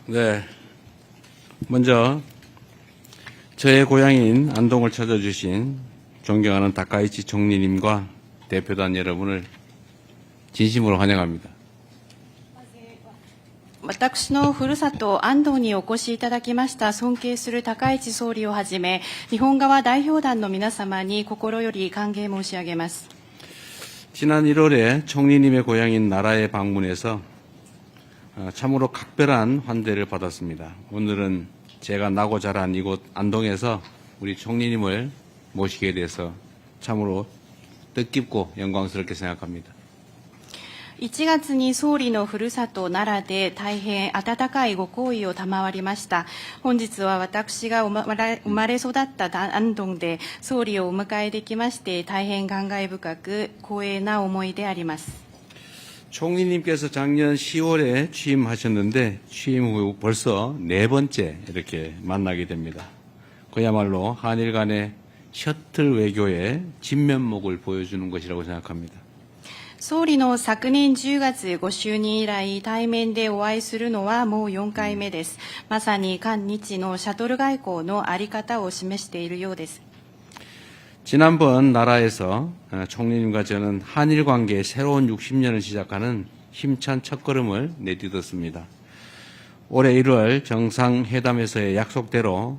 네. 먼저 저의 고향인 안동을 찾아주신 존경하는 다카이치 총리님과 대표단 여러분을 진심으로 환영합니다. 私のふるさと安藤にお越しいただきました尊敬する高市総理をはじめ日本側代表団の皆様に心より歓迎申し上げます。 지난 1월에 총리님의 고향인 나라에 방문해서 참으로 각별한 환대를 받았습니다. 오늘은 제가 나고 자란 이곳 안동에서 우리 총리님을 모시게 돼서 참으로 뜻깊고 영광스럽게 생각합니다. 1月に総理のふるさと奈良で大変温かいご好意を賜りました。本日は私が生まれ育った安東で総理をお迎えできまして大変感慨深く光栄な思いであります。 총리님께서 작년 10월에 취임하셨는데 취임 후 벌써 4번째 이렇게 만나게 됩니다. 그야말로 한일 간의 셔틀 외교의 진면목을 보여주는 것이라고 생각합니다. 総理の昨年10月ご就任以来対面でお会いするのはもう4回目です。まさに韓日のシャトル外交の在り方を示しているようです。 지난번 나라에서 총리님과 저는 한일 관계의 새로운 60년을 시작하는 힘찬 첫걸음을 내딛었습니다. 올해 1월 정상회담에서의 약속대로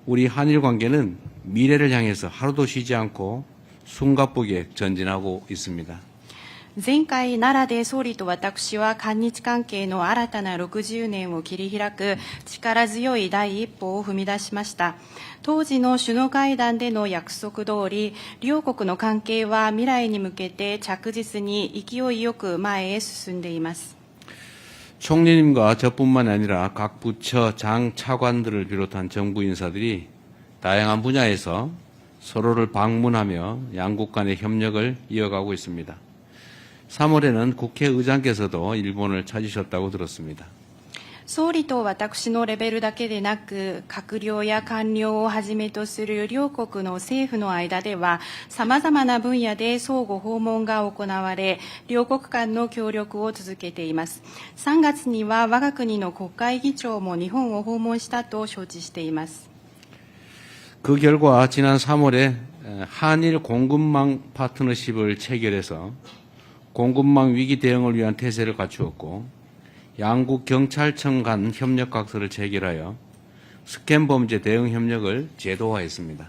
우리 한일 관계는 미래를 향해서 하루도 쉬지 않고 숨가쁘게 전진하고 있습니다. 前回奈良で総理と私は韓日関係の新たな60年を切り開く力強い第一歩を踏み出しました。当時の首脳会談での約束通り、両国の関係は未来に向けて着実に勢いよく前へ進んでいます。 총리님과 저뿐만 아니라 각 부처 장 차관들을 비롯한 정부 인사들이 다양한 분야에서 서로를 방문하며 양국 간의 협력을 이어가고 있습니다. 3월에는 국회의장께서도 일본을 찾으셨다고 들었습니다. 総理と私のレベルだけでなく、閣僚や官僚をはじめとする両国の政府の間では、様々な分野で相互訪問が行われ、両国間の協力を続けています。3月には我が国の国会議長も日本を訪問したと承知しています。 그 결과 지난 3월에 한일 공급망 파트너십을 체결해서 공급망 위기 대응을 위한 태세를 갖추었고 양국 경찰청 간 협력각서를 체결하여 스캔 범죄 대응 협력을 제도화했습니다.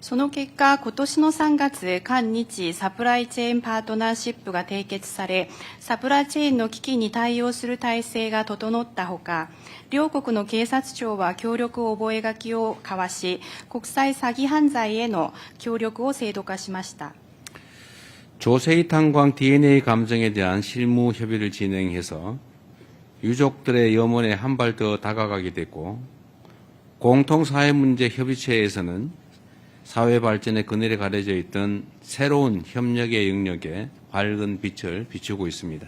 その結果、今年の3月、韓日サプライチェーンパートナーシップが締結され、サプライチェーンの危機に対応する体制が整ったほか、両国の警察庁は協力覚書を交わし、国際詐欺犯罪への協力を制度化しました。 조세희 탄광 DNA 감정에 대한 실무 협의를 진행해서 유족들의 염원에 한 발 더 다가가게 됐고 공통사회문제 협의체에서는 사회 발전의 그늘에 가려져 있던 새로운 협력의 영역에 밝은 빛을 비추고 있습니다.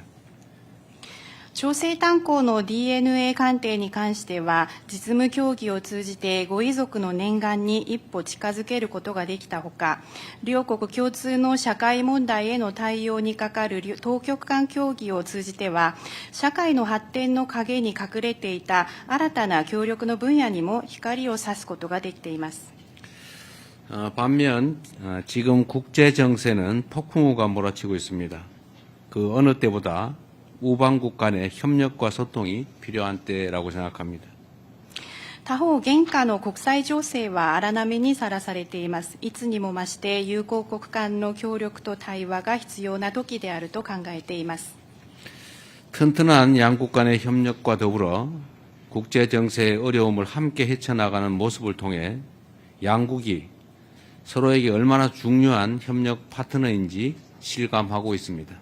調整炭鉱の DNA 鑑定に関しては、実務協議を通じてご遺族の念願に一歩近づけることができたほか、両国共通の社会問題への対応にかかる当局間協議を通じては、社会の発展の陰に隠れていた新たな協力の分野にも光を差すことができています。 반면 지금 국제 정세는 폭풍우가 몰아치고 있습니다. 그 어느 때보다 우방국 간의 협력과 소통이 필요한 때라고 생각합니다. 他方、現下の国際情勢は荒波にさらされています。いつにも増して友好国間の協力と対話が必要な時であると考えています。 튼튼한 양국 간의 협력과 더불어 국제 정세의 어려움을 함께 헤쳐나가는 모습을 통해 양국이 서로에게 얼마나 중요한 협력 파트너인지 실감하고 있습니다.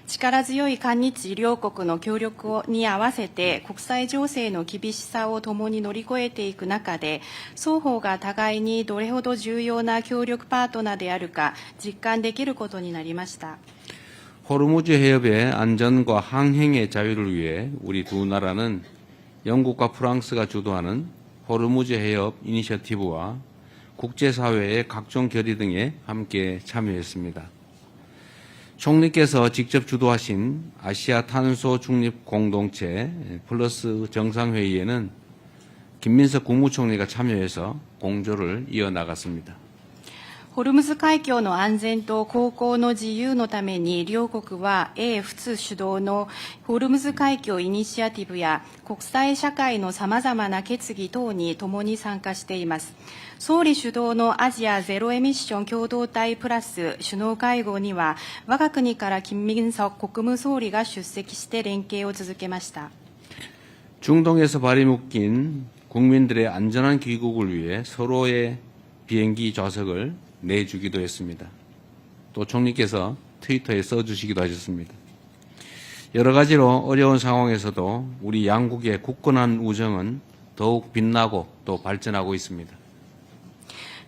力強い韓日両国の協力に合わせて国際情勢の厳しさを共に乗り越えていく中で、双方が互いにどれほど重要な協力パートナーであるか実感できることになりました。 호르무즈 해협의 안전과 항행의 자유를 위해 우리 두 나라는 영국과 프랑스가 주도하는 호르무즈 해협 이니셔티브와 국제사회의 각종 결의 등에 함께 참여했습니다. 총리께서 직접 주도하신 아시아 탄소 중립 공동체 플러스 정상회의에는 김민석 국무총리가 참여해서 공조를 이어나갔습니다.ホルムズ海峡の安全と航行の自由のために両国は英仏主導のホルムズ海峡イニシアティブや国際社会のさまざまな決議等に共に参加しています。総理主導のアジアゼロエミッション共同体プラス首脳会合には我が国から金民석国務総理が出席して連携を続けました。 중동에서 발이 묶인 국민들의 안전한 귀국을 위해 서로의 비행기 좌석을 내주기도 했습니다. 또 총리께서 트위터에 써주시기도 하셨습니다. 여러 가지로 어려운 상황에서도 우리 양국의 굳건한 우정은 더욱 빛나고 또 발전하고 있습니다.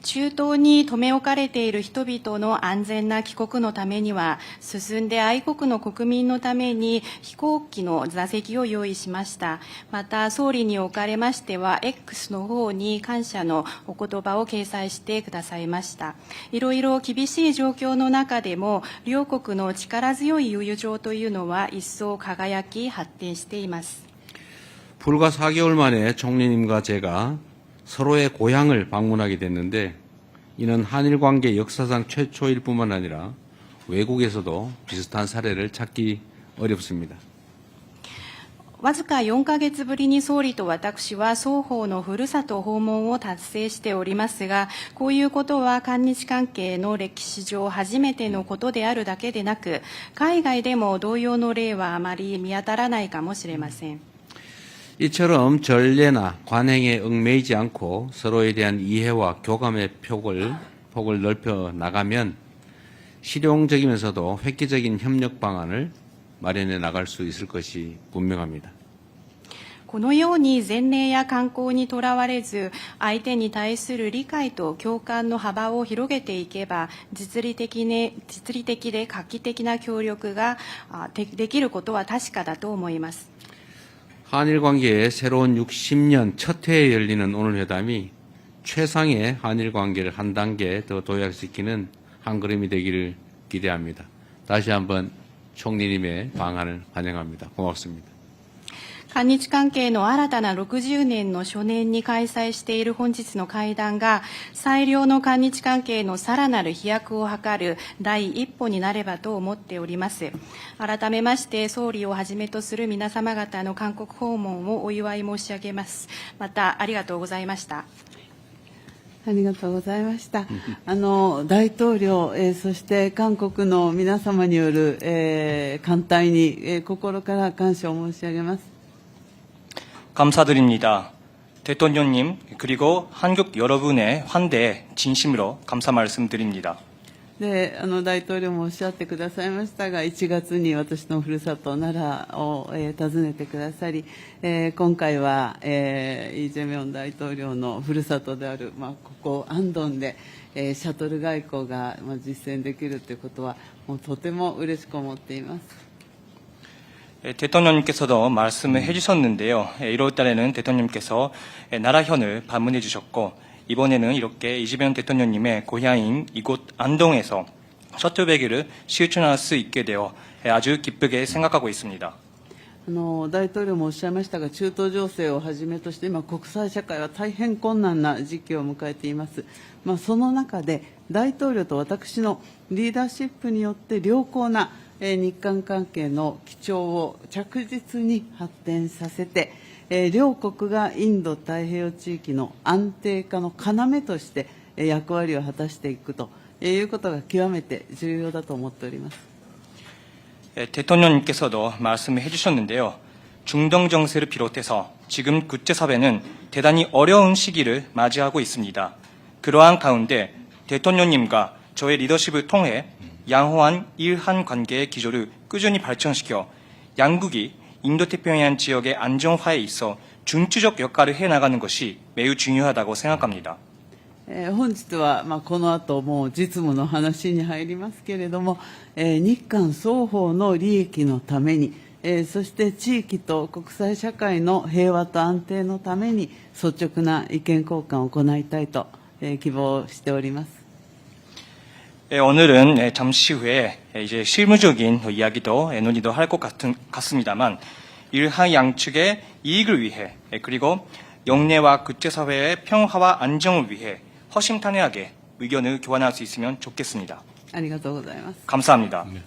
中東に留め置かれている人々の安全な帰国のためには、進んで愛国の国民のために飛行機の座席を用意しました。また、総理におかれましては、X の方に感謝のお言葉を掲載してくださいました。いろいろ厳しい状況の中でも、両国の力強い友情というのは一層輝き発展しています。 불과 4개월 만에 총리님과 제가 서로의 고향을 방문하게 됐는데 이는 한일 관계 역사상 최초일 뿐만 아니라 외국에서도 비슷한 사례를 찾기 어렵습니다. わずか4ヶ月ぶりに総理と私は双方のふるさと訪問を達成しておりますが、こういうことは韓日関係の歴史上初めてのことであるだけでなく、海外でも同様の例はあまり見当たらないかもしれません。 이처럼 전례나 관행에 얽매이지 않고 서로에 대한 이해와 교감의 폭을 넓혀 나가면 실용적이면서도 획기적인 협력 방안을 마련해 나갈 수 있을 것이 분명합니다. このように前例や慣行にとらわれず、相手に対する理解と共感の幅を広げていけば、実利的で画期的な協力ができることは確かだと思います。 한일 관계의 새로운 60년 첫 해에 열리는 오늘 회담이 최상의 한일 관계를 한 단계 더 도약시키는 한 걸음이 되기를 기대합니다. 다시 한번 총리님의 방안을 환영합니다. 고맙습니다. 韓日関係の新たな60年の初年に開催している本日の会談が、最良の韓日関係のさらなる飛躍を図る第一歩になればと思っております。改めまして、総理をはじめとする皆様方の韓国訪問をお祝い申し上げます。また、ありがとうございました。ありがとうございました。大統領、そして韓国の皆様による、歓待に、心から感謝を申し上げます。 감사드립니다. 대통령님 그리고 한국 여러분의 환대에 진심으로 감사 말씀드립니다. で、大統領もおっしゃってくださいましたが、1月に私のふるさと奈良を、訪ねてくださり、今回は、イ・ジェミョン大統領のふるさとである、ここ安東で、シャトル外交が、実践できるということは、もうとても嬉しく思っています。 대통령님께서도 말씀을 해주셨는데요. 1월 달에는 대통령님께서 나라현을 방문해 주셨고, 이번에는 이렇게 이재명 대통령님의 고향인 이곳 안동에서 셔틀배기를 실천할 수 있게 되어 아주 기쁘게 생각하고 있습니다. 大統領もおっしゃいましたが、中東情勢をはじめとして、今、国際社会は大変困難な時期を迎えています。その中で、大統領と私のリーダーシップによって良好な日韓関係の基調を着実に発展させて、両国がインド太平洋地域の安定化の要として役割を果たしていくということが極めて重要だと思っております。 대통령님께서도 말씀을 해주셨는데요. 중동 정세를 비롯해서 지금 국제사회는 대단히 어려운 시기를 맞이하고 있습니다. 그러한 가운데 대통령님과 저의 리더십을 통해 양호한 일한 관계의 기조를 꾸준히 발전시켜 양국이 인도태평양 지역의 안정화에 있어 중추적 역할을 해나가는 것이 매우 중요하다고 생각합니다. 本日は、この後もう実務の話に入りますけれども、日韓双方の利益のために、そして地域と国際社会の平和と安定のために率直な意見交換を行いたいと、希望しております。 오늘은 잠시 후에 이제 실무적인 이야기도 논의도 할 것 같습니다만 일하 양측의 이익을 위해 그리고 영내와 국제사회의 평화와 안정을 위해 허심탄회하게 의견을 교환할 수 있으면 좋겠습니다. ありがとうございます。 감사합니다. 네.